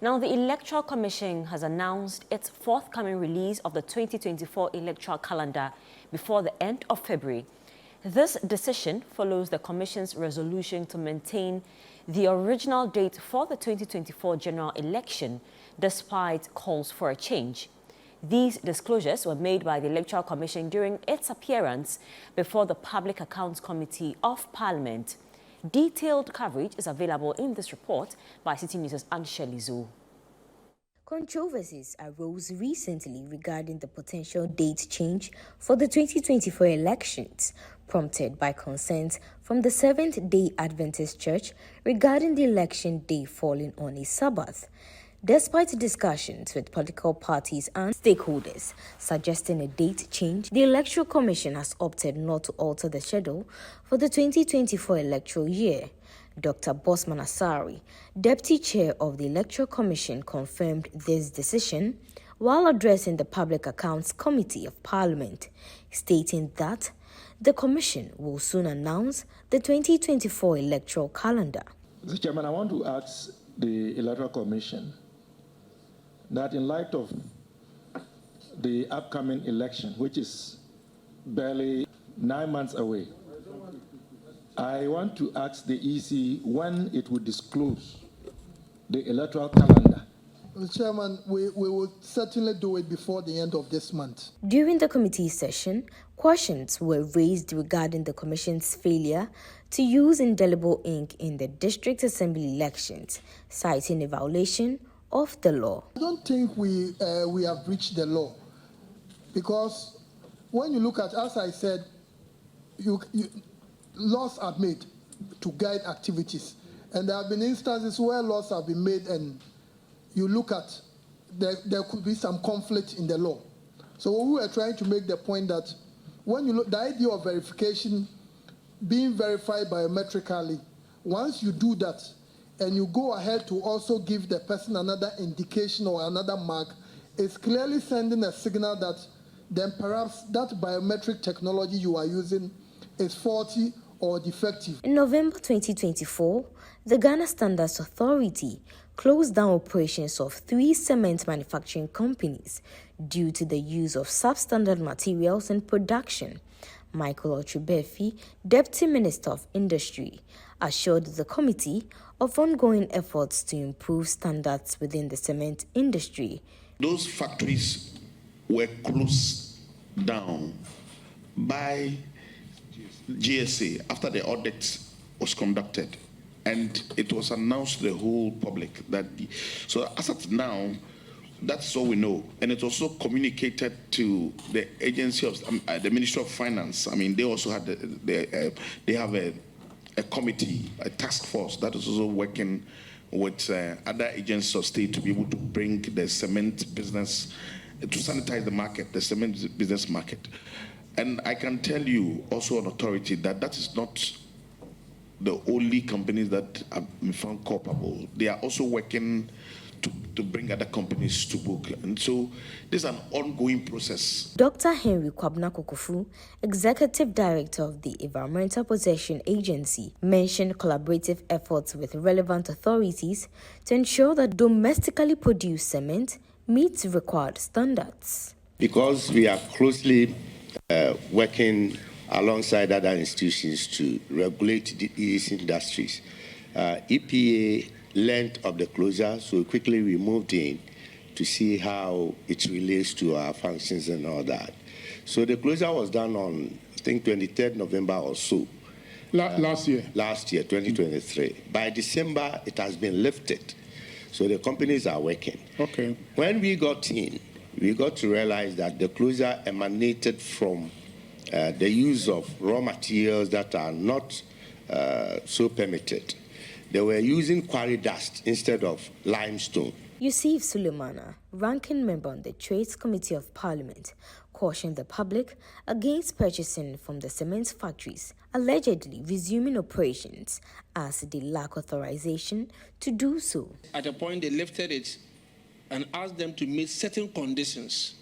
Now, the Electoral Commission has announced its forthcoming release of the 2024 electoral calendar before the end of February. This decision follows the Commission's resolution to maintain the original date for the 2024 general election, despite calls for a change. These disclosures were made by the Electoral Commission during its appearance before the Public Accounts Committee of Parliament. Detailed coverage is available in this report by Citi News' Ansheli Zou. Controversies arose recently regarding the potential date change for the 2024 elections, prompted by concerns from the Seventh-day Adventist Church regarding the election day falling on a Sabbath. Despite discussions with political parties and stakeholders suggesting a date change, the Electoral Commission has opted not to alter the schedule for the 2024 electoral year. Dr. Bosman Asari, Deputy Chair of the Electoral Commission, confirmed this decision while addressing the Public Accounts Committee of Parliament, stating that the Commission will soon announce the 2024 electoral calendar. Mr. Chairman, I want to ask the Electoral Commission that in light of the upcoming election, which is barely 9 months away, I want to ask the EC when it will disclose the electoral calendar. Mr. Chairman, we will certainly do it before the end of this month. During the committee session, questions were raised regarding the Commission's failure to use indelible ink in the District Assembly elections, citing a violation of the law. I don't think we have breached the law, because when you look at, as I said, laws are made to guide activities, and there have been instances where laws have been made and you look at, there could be some conflict in the law. So we were trying to make the point that when you look, the idea of verification being verified biometrically, once you do that and you go ahead to also give the person another indication or another mark, it's clearly sending a signal that then perhaps that biometric technology you are using is faulty or defective. In November 2024, the Ghana Standards Authority closed down operations of 3 cement manufacturing companies due to the use of substandard materials in production. Michael Ochubefi, Deputy Minister of Industry, assured the committee of ongoing efforts to improve standards within the cement industry. Those factories were closed down by GSA after the audit was conducted, and it was announced to the whole public that so as of now, that's all we know. And it's also communicated to the agency of the Ministry of Finance. I mean, they also had they have a committee, a task force that is also working with other agencies of state to be able to bring the cement business, to sanitize the market, the cement business market. And I can tell you also on authority that that is not the only companies that have been found culpable. They are also working to bring other companies to book. And so this is an ongoing process. Dr. Henry Kwabna Kokofu, Executive Director of the Environmental Protection Agency, mentioned collaborative efforts with relevant authorities to ensure that domestically produced cement meets required standards. Because we are closely working alongside other institutions to regulate these industries, EPA learned of the closure, so quickly we moved in to see how it relates to our functions and all that. So the closure was done on, I think, 23rd November or so. Last year? Last year, 2023. By December, it has been lifted. So the companies are working. Okay. When we got in, we got to realize that the closure emanated from the use of raw materials that are not so permitted. They were using quarry dust instead of limestone. Yusuf Sulemana, ranking member on the Trades Committee of Parliament, cautioned the public against purchasing from the cement factories, allegedly resuming operations as they lack authorization to do so. At a point, they lifted it and asked them to meet certain conditions.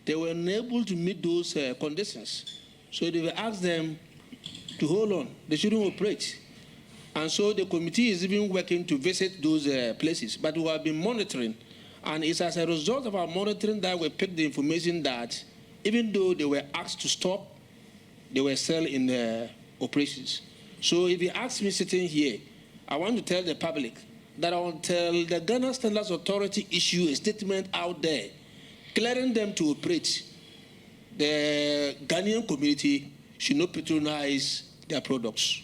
They were unable to meet those conditions. So they were asked them to hold on. They shouldn't operate. And so the committee is even working to visit those places. But we have been monitoring. And it's as a result of our monitoring that we picked the information that even though they were asked to stop, they were still in the operations. So if you ask me sitting here, I want to tell the public that until the Ghana Standards Authority issue a statement out there clearing them to operate, the Ghanaian community should not patronize their products.